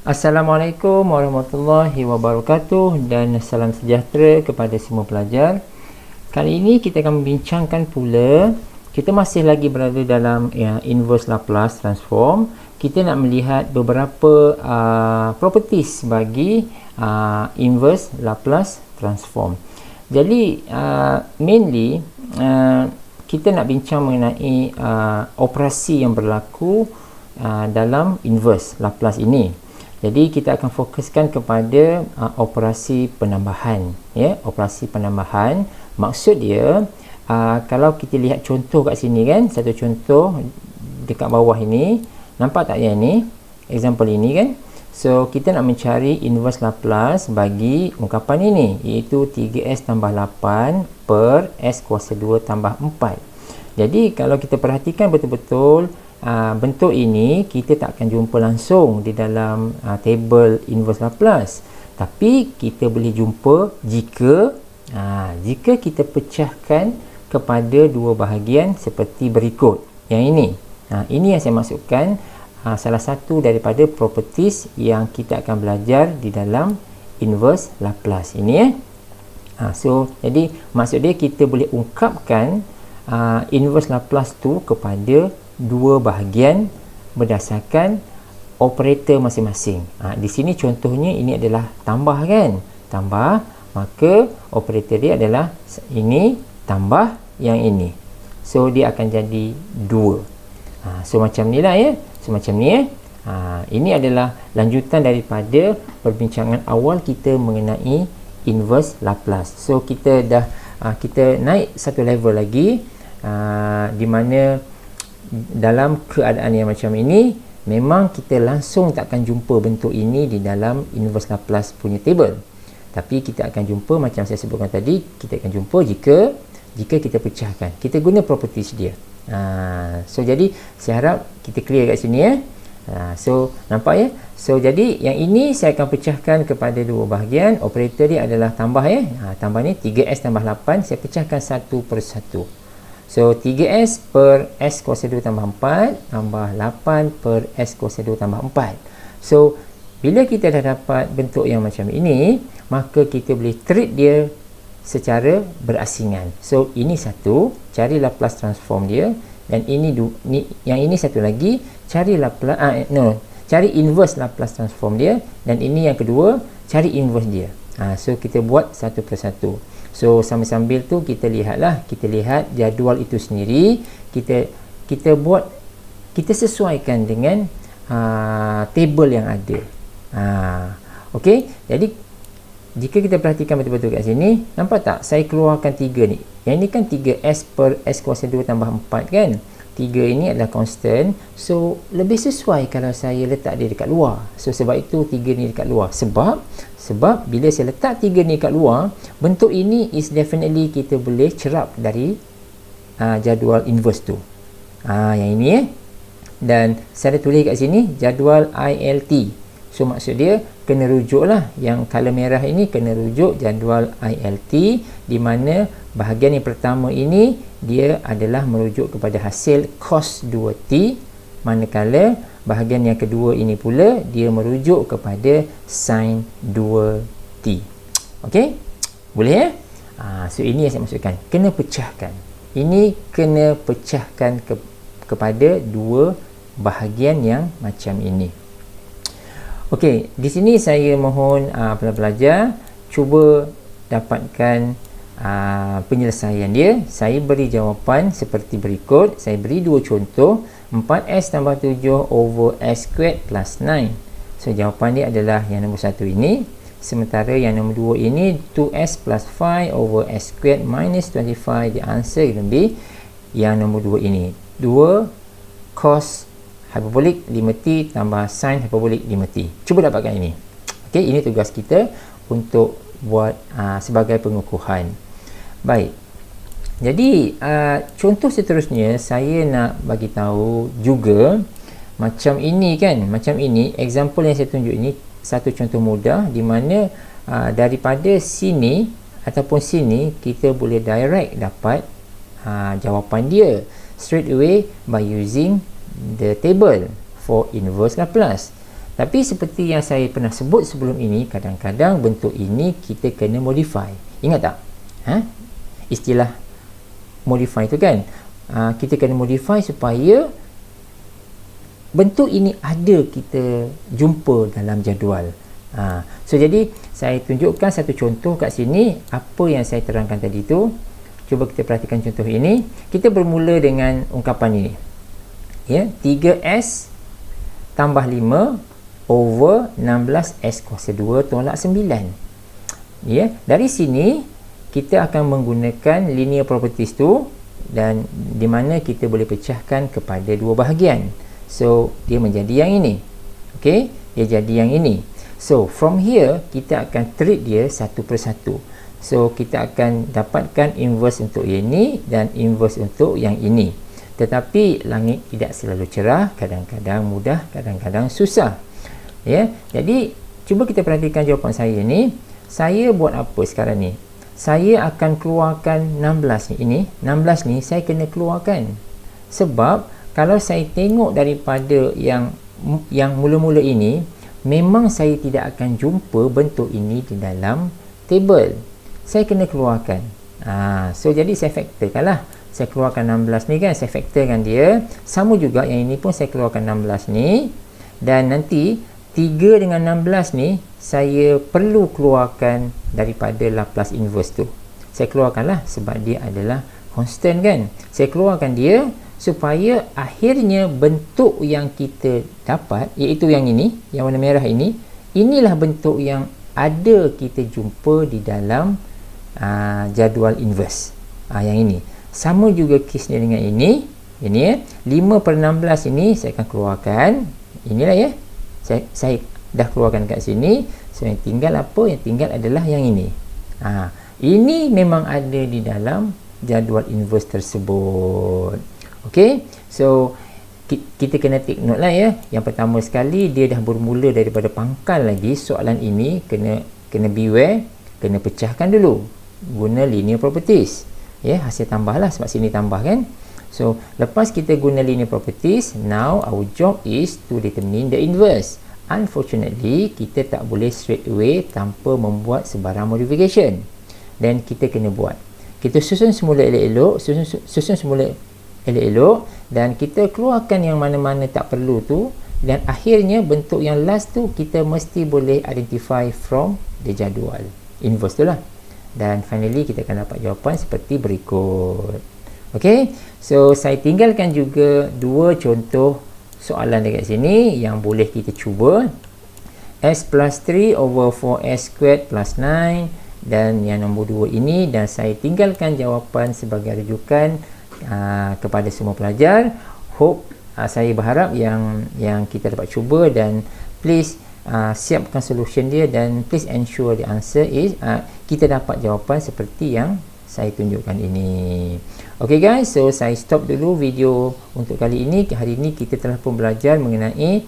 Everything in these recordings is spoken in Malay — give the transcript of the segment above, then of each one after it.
Assalamualaikum warahmatullahi wabarakatuh dan salam sejahtera kepada semua pelajar. Kali ini kita akan membincangkan pula, kita masih lagi berada dalam inverse Laplace transform. Kita nak melihat beberapa properties bagi inverse Laplace transform. Jadi mainly kita nak bincang mengenai operasi yang berlaku dalam inverse Laplace ini. Jadi kita akan fokuskan kepada operasi penambahan, operasi penambahan. Maksud dia kalau kita lihat contoh kat sini kan, satu contoh dekat bawah ini, nampak tak yang ni, example ini kan. So kita nak mencari inverse Laplace bagi ungkapan ini, iaitu 3s tambah 8 per s kuasa 2 tambah 4. Jadi kalau kita perhatikan betul-betul bentuk ini kita tak akan jumpa langsung di dalam table inverse Laplace, tapi kita boleh jumpa jika kita pecahkan kepada dua bahagian seperti berikut. Yang ini yang saya maksudkan salah satu daripada properties yang kita akan belajar di dalam inverse Laplace ini. So jadi maksud dia kita boleh ungkapkan inverse Laplace tu kepada dua bahagian berdasarkan operator masing-masing. Di sini contohnya ini adalah tambah kan, tambah, maka operator dia adalah ini tambah yang ini, so dia akan jadi 2. So macam ni lah so macam ni ini adalah lanjutan daripada perbincangan awal kita mengenai inverse Laplace. So kita dah kita naik satu level lagi, di mana dalam keadaan yang macam ini memang kita langsung takkan jumpa bentuk ini di dalam inverse Laplace punya table, tapi kita akan jumpa macam saya sebutkan tadi, kita akan jumpa jika kita pecahkan, kita guna properties dia. So jadi saya harap kita clear kat sini so nampak so jadi yang ini saya akan pecahkan kepada dua bahagian, operator dia adalah tambah tambah ni 3s tambah 8, saya pecahkan satu per satu. So 3s per s kuasa 2 tambah 4 tambah 8 per s kuasa 2 tambah 4. So bila kita dah dapat bentuk yang macam ini, maka kita boleh treat dia secara berasingan. So ini satu, cari Laplace transform dia, dan yang ini satu lagi, cari cari inverse Laplace transform dia, dan ini yang kedua, cari inverse dia. So kita buat satu persatu. So sambil-sambil tu kita lihat jadual itu sendiri, kita buat, kita sesuaikan dengan table yang ada. Okey, jadi jika kita perhatikan betul-betul kat sini, nampak tak saya keluarkan 3 ni. Yang ni kan 3s per s kuasa 2 tambah 4 kan. 3 ini adalah constant, so lebih sesuai kalau saya letak dia dekat luar. So sebab itu 3 ni dekat luar, sebab bila saya letak 3 ni dekat luar, bentuk ini is definitely kita boleh cerap dari jadual inverse tu. Yang ini dan saya tulis kat sini jadual ILT. So maksud dia kena rujuk lah, yang color merah ini kena rujuk jadual ILT, di mana bahagian yang pertama ini dia adalah merujuk kepada hasil cos 2t, manakala bahagian yang kedua ini pula dia merujuk kepada sin 2t. Okey, boleh so ini yang saya maksudkan, kena pecahkan, ini kena pecahkan kepada dua bahagian yang macam ini. Okey, di sini saya mohon pelajar cuba dapatkan penyelesaian dia. Saya beri jawapan seperti berikut. Saya beri dua contoh, 4s tambah 7 over s squared plus 9. So jawapan dia adalah yang nombor 1 ini. Sementara yang nombor 2 ini 2s plus 5 over s squared minus 25. The answer will be yang nombor 2 ini, 2 cos hyperbolik 5t tambah sin hyperbolik 5t. Cuba dapatkan ini. Okey, ini tugas kita untuk buat sebagai pengukuhan. Baik. Jadi contoh seterusnya saya nak bagi tahu juga macam ini kan, macam ini example yang saya tunjuk ini satu contoh mudah, di mana daripada sini ataupun sini kita boleh direct dapat jawapan dia straight away by using the table for inverse Laplace. Tapi seperti yang saya pernah sebut sebelum ini, kadang-kadang bentuk ini kita kena modify. Ingat tak? Istilah modify tu kan, kita kena modify supaya bentuk ini ada kita jumpa dalam jadual. So jadi saya tunjukkan satu contoh kat sini apa yang saya terangkan tadi tu. Cuba kita perhatikan contoh ini. Kita bermula dengan ungkapan ini, ya, 3S tambah 5 over 16S kuasa 2 tolak 9. Ya, dari sini kita akan menggunakan linear properties tu, dan di mana kita boleh pecahkan kepada dua bahagian. So dia menjadi yang ini. Okey, dia jadi yang ini. So from here kita akan treat dia satu persatu. So kita akan dapatkan inverse untuk yang ini dan inverse untuk yang ini. Tetapi langit tidak selalu cerah, kadang-kadang mudah, kadang-kadang susah. Ya, jadi cuba kita perhatikan jawapan saya ni. Saya buat apa sekarang ni? Saya akan keluarkan 16 ni. Ini 16 ni saya kena keluarkan. Sebab kalau saya tengok daripada yang mula-mula ini, memang saya tidak akan jumpa bentuk ini di dalam table. Saya kena keluarkan. So jadi saya factorkan lah. Saya keluarkan 16 ni kan, saya factorkan dia. Sama juga yang ini pun saya keluarkan 16 ni. Dan nanti 3 dengan 16 ni saya perlu keluarkan daripada Laplace inverse tu. Saya keluarkan lah sebab dia adalah constant kan. Saya keluarkan dia supaya akhirnya bentuk yang kita dapat, iaitu yang ini, yang warna merah ini, inilah bentuk yang ada kita jumpa di dalam jadual inverse. Yang ini sama juga kesnya dengan ini. Ini ya, 5/16 ini saya akan keluarkan. Inilah ya, saya dah keluarkan kat sini. So yang tinggal apa? Yang tinggal adalah yang ini. Ini memang ada di dalam jadual inverse tersebut. Okey, so kita kena take note lah ya. Yang pertama sekali, dia dah bermula daripada pangkal lagi. Soalan ini kena beware, kena pecahkan dulu guna linear properties. Ya, hasil tambah lah sebab sini tambah kan. So lepas kita guna linear properties, now our job is to determine the inverse. Unfortunately, kita tak boleh straight away tanpa membuat sebarang modification. Dan kita kena buat. Kita susun semula elok-elok, susun semula elok-elok, dan kita keluarkan yang mana-mana tak perlu tu, dan akhirnya bentuk yang last tu kita mesti boleh identify from the jadual inverse tu lah. Dan finally kita akan dapat jawapan seperti berikut. Ok, so saya tinggalkan juga dua contoh soalan dekat sini yang boleh kita cuba. S plus 3 over 4S squared plus 9, dan yang nombor 2 ini, dan saya tinggalkan jawapan sebagai rujukan kepada semua pelajar. Hope saya berharap yang kita dapat cuba, dan please siapkan solution dia, dan please ensure the answer is kita dapat jawapan seperti yang saya tunjukkan ini. Ok guys, so saya stop dulu video untuk kali ini. Hari ini kita telah pun belajar mengenai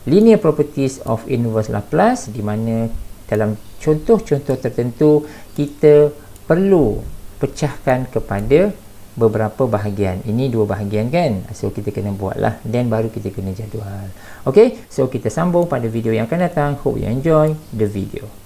linear properties of inverse Laplace, di mana dalam contoh-contoh tertentu kita perlu pecahkan kepada beberapa bahagian. Ini dua bahagian kan, so kita kena buat lah, dan baru kita kena jadual. Ok, so kita sambung pada video yang akan datang. Hope you enjoy the video.